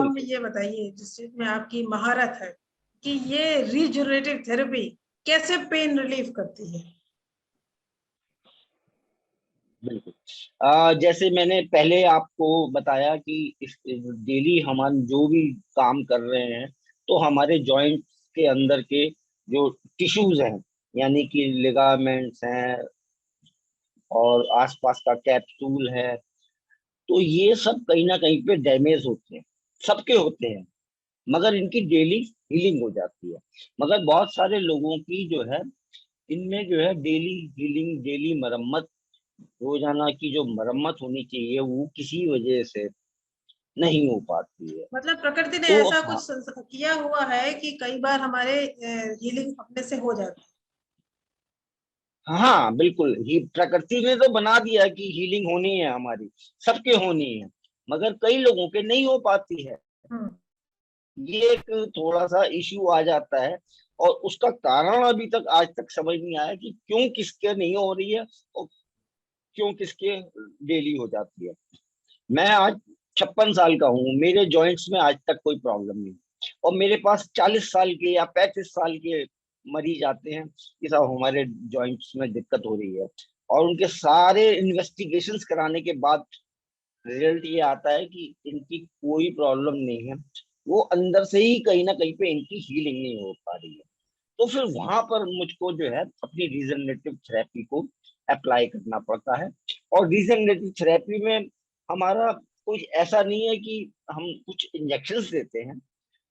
हम ये बताइए जिस चीज में आपकी महारत है कि ये रीजनरेटिव थेरेपी कैसे पेन रिलीफ करती है। बिल्कुल। जैसे मैंने पहले आपको बताया कि डेली हम जो भी काम कर रहे हैं, तो हमारे जॉइंट के अंदर के जो टिश्यूज हैं, यानी कि लिगामेंट्स हैं और आसपास का कैप्सूल है, तो ये सब कहीं ना कहीं पे डैमेज होते हैं, सबके होते हैं। मगर इनकी डेली हीलिंग हो जाती है। मगर बहुत सारे लोगों की जो है, इनमें जो है डेली हीलिंग, डेली मरम्मत, रोजाना की जो मरम्मत होनी चाहिए, वो किसी वजह से नहीं हो पाती है। मतलब प्रकृति ने तो ऐसा हाँ, कुछ किया हुआ है कि कई बार हमारे हीलिंग अपने से हो जाती हाँ बिल्कुल ही प्रकृति ने तो बना दिया कि हीलिंग होनी है, हमारी सबके होनी है, मगर कई लोगों के नहीं हो पाती है। है। ये एक थोड़ा सा इश्यू आ जाता है, और उसका कारण अभी तक आज तक समझ नहीं आया कि क्यों किसके नहीं हो रही है और क्यों किसके डेली हो जाती है। मैं आज 56 साल का हूँ, मेरे जॉइंट्स में आज तक कोई प्रॉब्लम नहीं, और मेरे पास 40 साल के या 35 साल के मरीज आते हैं कि साहब हमारे जॉइंट्स में दिक्कत हो रही है, और उनके सारे इन्वेस्टिगेशंस कराने के बाद रिजल्ट ये आता है कि इनकी कोई प्रॉब्लम नहीं है, वो अंदर से ही कहीं ना कहीं पे इनकी हीलिंग नहीं हो पा रही है। तो फिर वहां पर मुझको जो है अपनी रीजनरेटिव थेरेपी को अप्लाई करना पड़ता है। और रीजनरेटिव थेरेपी में हमारा कुछ ऐसा नहीं है कि हम कुछ इंजेक्शंस देते हैं,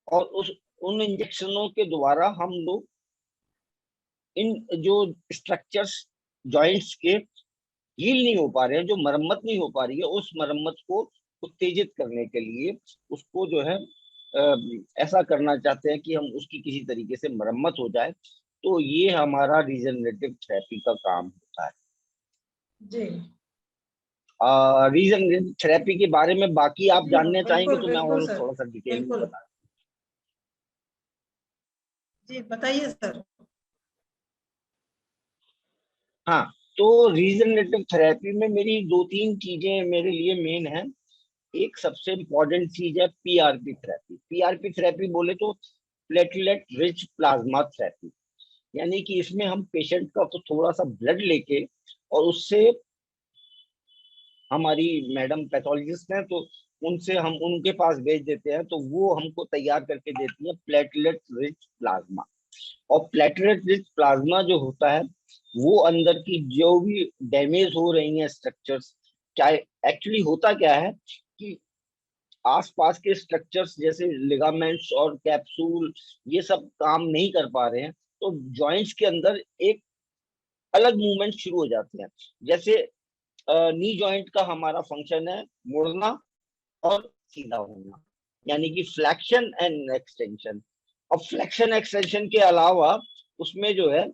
और उन इंजेक्शनों के द्वारा हम लोग इन जो स्ट्रक्चर्स जॉइंट्स के हील नहीं हो पा रहे हैं, जो मरम्मत नहीं हो पा रही है, उस मरम्मत को उत्तेजित करने के लिए उसको जो है ऐसा करना चाहते हैं कि हम उसकी किसी तरीके से मरम्मत हो जाए। तो ये हमारा रीजनरेटिव थेरेपी का काम होता है। जी रीजनरेटिव थेरेपी के बारे में बाकी आप जी हाँ, जानना चाहेंगे बिल्कुल तो मैं बिल्कुल और सर, थोड़ा सा डिटेल में बिल्कुल। बता। जी बताइए सर। हाँ, तो रीजनरेटिव थेरेपी में मेरी दो तीन चीजें मेरे लिए मेन है। एक सबसे इम्पोर्टेंट चीज है पीआरपी थेरेपी। पीआरपी थेरेपी बोले तो प्लेटलेट रिच प्लाज्मा थेरेपी, यानी कि इसमें हम पेशेंट का तो थोड़ा सा ब्लड लेके, और उससे हमारी मैडम पैथोलॉजिस्ट हैं, तो उनसे हम उनके पास भेज देते हैं, तो वो हमको तैयार करके देती है प्लेटलेट रिच प्लाज्मा। और प्लेटलेट रिच प्लाज्मा जो होता है, वो अंदर की जो भी डैमेज हो रही है स्ट्रक्चर्स, चाहे एक्चुअली होता क्या है कि आसपास के स्ट्रक्चर्स जैसे लिगामेंट्स और कैप्सूल ये सब काम नहीं कर पा रहे हैं, तो जॉइंट्स के अंदर एक अलग मूवमेंट शुरू हो जाते हैं। जैसे नी जॉइंट का हमारा फंक्शन है मुड़ना और सीधा होना, यानी कि फ्लेक्शन एंड एक्सटेंशन। और फ्लेक्शन एक्सटेंशन के अलावा उसमें जो है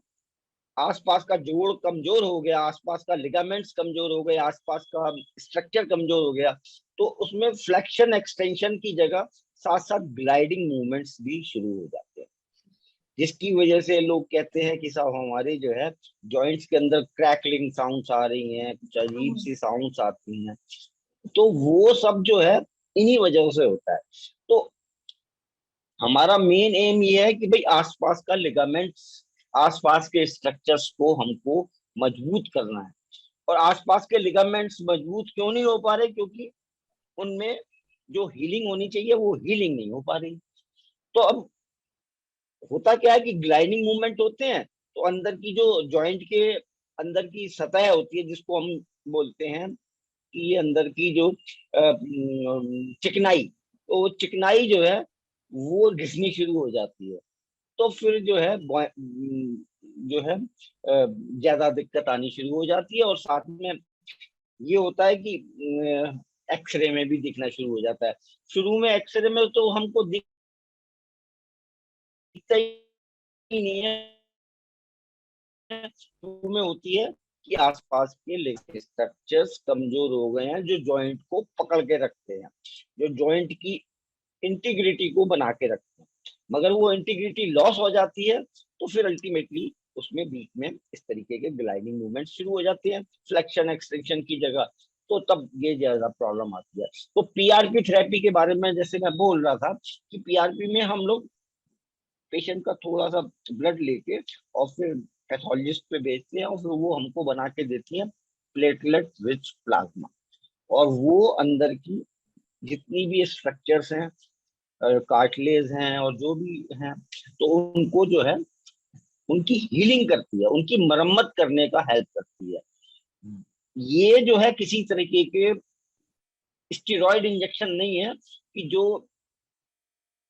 आसपास का जोड़ कमजोर हो गया, आसपास का लिगामेंट्स कमजोर हो गए, आसपास का स्ट्रक्चर कमजोर हो गया, तो उसमें फ्लेक्शन एक्सटेंशन की जगह साथ साथ ग्लाइडिंग मूवमेंट्स भी शुरू हो जाते हैं, जिसकी वजह से लोग कहते हैं कि साहब हमारे जो है जॉइंट्स के अंदर क्रैकलिंग साउंड्स आ रही हैं, कुछ अजीब सी साउंड्स आती हैं। तो वो सब जो है इन्हीं वजहों से होता है। तो हमारा मेन एम ये है कि भाई आसपास का लिगामेंट्स, आसपास के स्ट्रक्चर्स को हमको मजबूत करना है। और आसपास के लिगामेंट्स मजबूत क्यों नहीं हो पा रहे? क्योंकि उनमें जो हीलिंग होनी चाहिए वो हीलिंग नहीं हो पा रही। तो अब होता क्या है कि ग्लाइडिंग मूवमेंट होते हैं, तो अंदर की जो जॉइंट के अंदर की सतह होती है, जिसको हम बोलते हैं कि ये अंदर की जो चिकनाई, तो वो चिकनाई जो है वो घिसनी शुरू हो जाती है। तो फिर जो है जो है ज्यादा दिक्कत आनी शुरू हो जाती है, और साथ में ये होता है कि एक्सरे में भी दिखना शुरू हो जाता है। शुरू में एक्सरे में तो हमको दिखता ही नहीं है, शुरू में होती है कि आसपास के स्ट्रक्चर्स कमजोर हो गए हैं, जो जॉइंट को पकड़ के रखते हैं, जो जॉइंट की इंटीग्रिटी को बना के रखते हैं। मगर वो इंटीग्रिटी लॉस हो जाती है, तो फिर अल्टीमेटली उसमें बीच में इस तरीके के ग्लाइडिंग मूवमेंट शुरू हो जाते हैं, फ्लेक्शन एक्सटेंशन की जगह तो तब ये ज्यादा प्रॉब्लम आती है। तो पीआरपी थेरेपी के बारे में जैसे मैं बोल रहा था कि पीआरपी में हम लोग पेशेंट का थोड़ा सा ब्लड लेके और फिर पैथोलॉजिस्ट पे भेजते हैं और फिर वो हमको बना के देती है प्लेटलेट रिच प्लाज्मा। और वो अंदर की जितनी भी स्ट्रक्चर्स हैं, कार्टिलेज हैं और जो भी हैं, तो उनको जो है उनकी हीलिंग करती है, उनकी मरम्मत करने का हेल्प करती है। ये जो है किसी तरीके के स्टेरॉइड इंजेक्शन नहीं है कि जो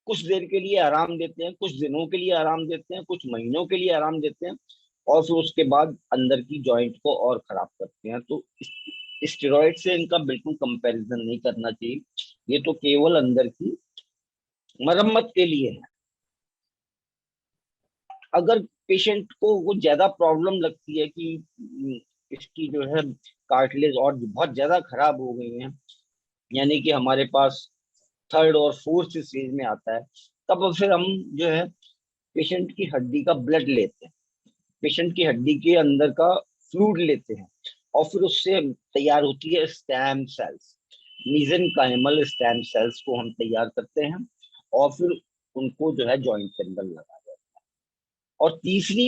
कुछ देर के लिए आराम देते हैं, कुछ दिनों के लिए आराम देते हैं, कुछ महीनों के लिए आराम देते हैं और फिर उसके बाद अंदर की जॉइंट को और खराब करते हैं। तो स्टेरॉइड से इनका बिल्कुल कंपैरिजन नहीं करना चाहिए। ये तो केवल अंदर की मरम्मत के लिए है। अगर पेशेंट को वो ज्यादा प्रॉब्लम लगती है कि इसकी जो है कार्टिलेज और बहुत ज्यादा खराब हो गई है, यानी कि हमारे पास थर्ड और फोर्थ स्टेज में आता है, तब फिर हम जो है पेशेंट की हड्डी का ब्लड लेते हैं, पेशेंट की हड्डी के अंदर का फ्लूइड लेते हैं और फिर उससे तैयार होती है स्टेम सेल्स, मीसेनकाइमल स्टेम सेल्स को हम तैयार करते हैं और फिर उनको जो है जॉइंट के अंदर लगाया जाता है। और तीसरी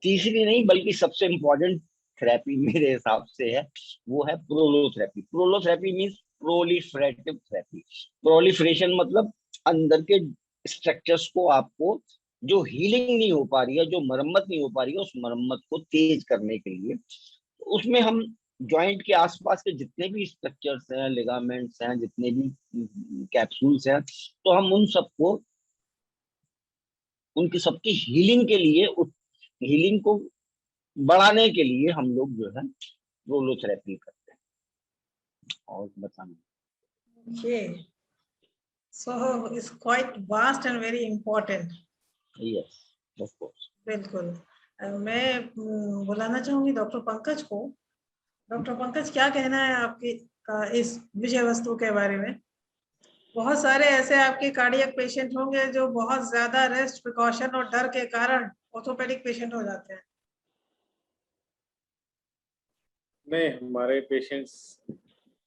तीसरी नहीं बल्कि सबसे इम्पोर्टेंट थेरेपी मेरे हिसाब से है, वो है prolotherapy. Prolotherapy means proliferative therapy. Proliferation मतलब अंदर के स्ट्रक्चर्स को आपको जो हीलिंग नहीं हो पा रही है, जो मरम्मत नहीं हो पा रही है, उस मरम्मत को तेज करने के लिए उसमें हम जॉइंट के आसपास के जितने भी स्ट्रक्चर्स हैं, लिगामेंट्स हैं, जितने भी कैप्सूल्स हैं, तो हम उन सबको उनकी सबकी हीलिंग के लिए, उस हीलिंग को बढ़ाने के लिए हम लोग जो है प्रोलोथेरेपी करते हैं। और बताना। Okay, so it's quite vast and very important. Yes, of course. बिल्कुल। मैं बुलाना चाहूंगी डॉक्टर पंकज को। डॉक्टर पंकज, क्या कहना है आपकी इस विषय वस्तु के बारे में? बहुत सारे ऐसे आपके कार्डियक पेशेंट होंगे जो बहुत ज्यादा रेस्ट, प्रिकॉशन और डर के कारण ऑर्थोपेडिक पेशेंट हो जाते हैं। नहीं, हमारे पेशेंट्स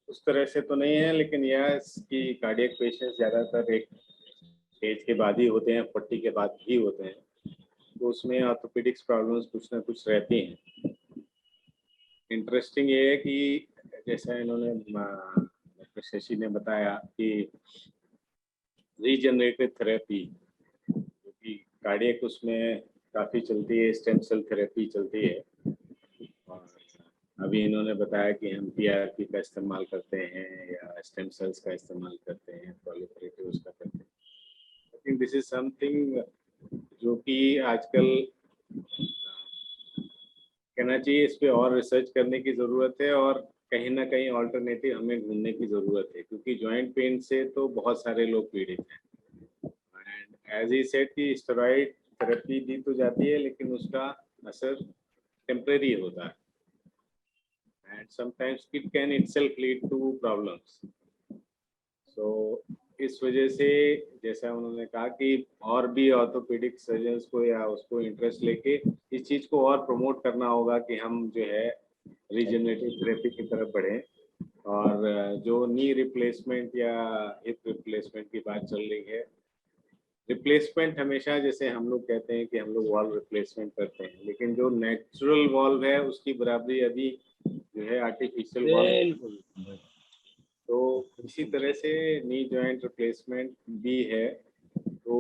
उस तरह से तो नहीं है, लेकिन यह कि कार्डियक पेशेंट्स ज़्यादातर एक एज के बाद ही होते हैं, 40 के बाद ही होते हैं, तो उसमें ऑर्थोपेडिक्स प्रॉब्लम्स कुछ ना कुछ रहती हैं। इंटरेस्टिंग ये है कि जैसा इन्होंने डॉक्टर शशि ने बताया कि रीजनरेटिव थेरेपी जो कि कार्डियक उसमें काफ़ी चलती है, स्टेम सेल थेरेपी चलती है, और अभी इन्होंने बताया कि हम पीआरपी का इस्तेमाल करते हैं या स्टेम सेल्स का इस्तेमाल करते हैं, प्रोलिफरेटिव उसका करते हैं। I think this is something जो कि आजकल कहना चाहिए, इस पे और रिसर्च करने की ज़रूरत है और कहीं ना कहीं ऑल्टरनेटिव हमें ढूंढने की ज़रूरत है, क्योंकि जॉइंट पेन से तो बहुत सारे लोग पीड़ित हैं। एंड एज ही सेड कि स्टेरॉइड थेरेपी दी तो जाती है, लेकिन उसका असर टेम्परेरी होता है and sometimes it can itself lead to problems. So इस वजह से जैसा उन्होंने कहा कि और भी ऑर्थोपेडिक सर्जन्स को या उसको इंटरेस्ट लेके इस चीज़ को और प्रमोट करना होगा कि हम जो है रीजनरेटिव थेरेपी की तरफ बढ़ें, और जो नी रिप्लेसमेंट या हिप रिप्लेसमेंट की बात चल रही है, रिप्लेसमेंट हमेशा जैसे हम लोग कहते हैं कि हम लोग वॉल्व रिप्लेसमेंट करते हैं, लेकिन जो नेचुरल वॉल्व है उसकी बराबरी अभी जो है आर्टिफिशियल वॉल्व। तो इसी तरह से नी जॉइंट रिप्लेसमेंट भी है, तो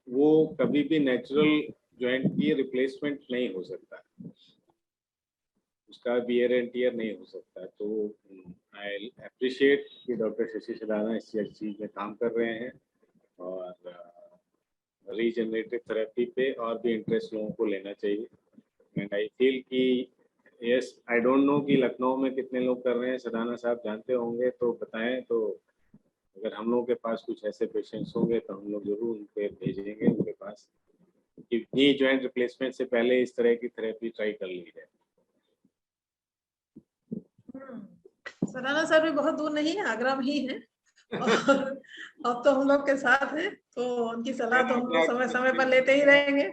वो कभी भी नेचुरल जॉइंट की रिप्लेसमेंट नहीं हो सकता, उसका वियर एंड टियर नहीं हो सकता। तो आई अप्रिशिएट कि डॉक्टर शशि सदाना इस चीज़ में काम कर रहे हैं और रीजनरेटिव थेरेपी पे और भी इंटरेस्ट लोगों को लेना चाहिए। एंड आई फील कि यस, आई डोंट नो कि लखनऊ में कितने लोग कर रहे हैं, सदाना साहब जानते होंगे तो बताएं। तो अगर हम लोगों के पास कुछ ऐसे पेशेंट्स होंगे तो हम लोग जरूर उनके भेजेंगे उनके पास, कि नी जॉइंट रिप्लेसमेंट से पहले इस तरह की थेरेपी ट्राई कर ली है। सराना सर भी बहुत दूर नहीं है, आगरा में ही है और अब तो हम लोग के साथ है, तो उनकी सलाह तो हम लोग समय समय पर लेते ही रहेंगे।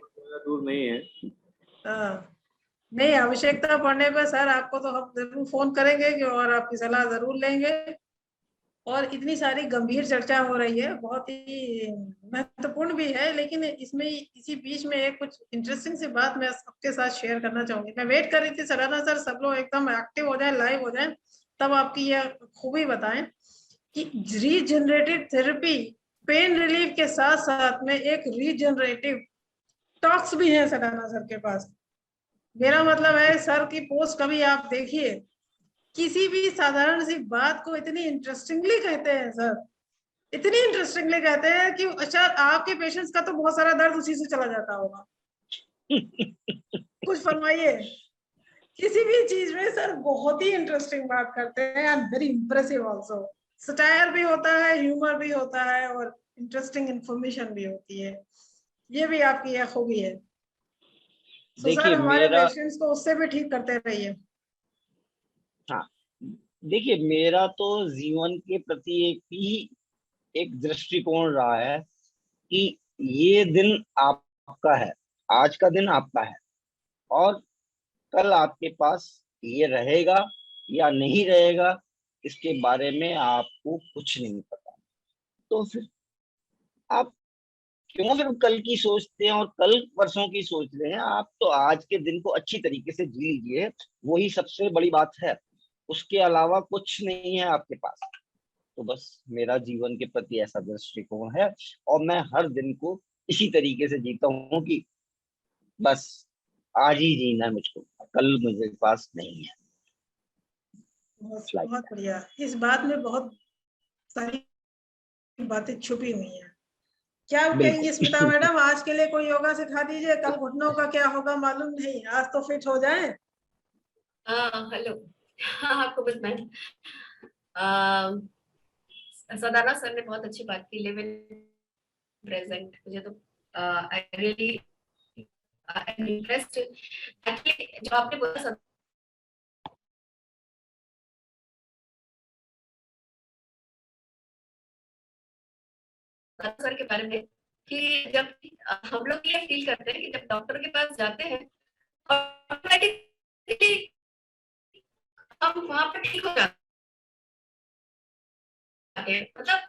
दूर नहीं है। हाँ, नहीं, आवश्यकता पड़ने पर सर आपको तो हम जरूर फोन करेंगे और आपकी सलाह जरूर लेंगे। और इतनी सारी गंभीर चर्चा हो रही है, बहुत ही महत्वपूर्ण भी है, लेकिन इसमें इसी बीच में एक कुछ इंटरेस्टिंग सी बात मैं सबके साथ शेयर करना चाहूंगी। मैं वेट कर रही थी सराहना सर सब लोग एकदम एक्टिव हो जाए, लाइव हो जाए, तब आपकी यह खूबी बताएं कि रीजनरेटिव थेरेपी पेन रिलीफ के साथ साथ में एक रीजनरेटिव टॉक्स भी है सराहना सर के पास। मेरा मतलब है सर की पोस्ट कभी आप देखिए, किसी भी साधारण सी बात को इतनी इंटरेस्टिंगली कहते हैं सर, इतनी इंटरेस्टिंगली कहते हैं कि अच्छा आपके पेशेंट्स का तो बहुत सारा दर्द उसी से चला जाता होगा। कुछ फरमाइए। किसी भी चीज में सर बहुत ही इंटरेस्टिंग बात करते हैं and very impressive also. Satire भी होता है, ह्यूमर भी होता है और इंटरेस्टिंग इंफॉर्मेशन भी होती है। ये भी आपकी यह खूबी है। तो सर देखिए हमारे मेरा, पेशेंट्स को उससे भी ठीक करते रहिए। हाँ देखिए मेरा तो जीवन के प्रति एक ही एक दृष्टिकोण रहा है कि ये दिन आपका है, आज का दिन आपका है, और कल आपके पास ये रहेगा या नहीं रहेगा इसके बारे में आपको कुछ नहीं पता। तो फिर आप क्यों फिर कल की सोचते हैं और कल परसों की सोच रहे हैं? आप तो आज के दिन को अच्छी तरीके से जी लीजिए, वही सबसे बड़ी बात है। उसके अलावा कुछ नहीं है आपके पास। तो बस मेरा जीवन के प्रति ऐसा दृष्टिकोण है, और मैं हर दिन को इसी तरीके से जीता हूँ कि बस आज ही जीना है मुझको, कल मुझे पास नहीं है। बहुत लाइक बहुत बढ़िया। इस बात में बहुत सारी बातें छुपी हुई हैं। क्या कहेंगी स्मिता बिल्कुल। मैडम, आज के लिए कोई योगा सिखा दीजिए, कल घुटनों का क्या होगा मालूम नहीं, आज तो फिट हो जाए। हाँ हेलो। हाँ आपको बताएं, सदाना सर ने बहुत अच्छी बात की, लिव इन प्रेजेंट। मुझे तो आई रियली इंटरेस्ट एक्चुअली जो आपने बोला सर के बारे में, कि जब हम लोग ये फील करते हैं कि जब डॉक्टर के पास जाते हैं ऑटोमेटिकली हम वहां पर ठीक हो जाते हैं, मतलब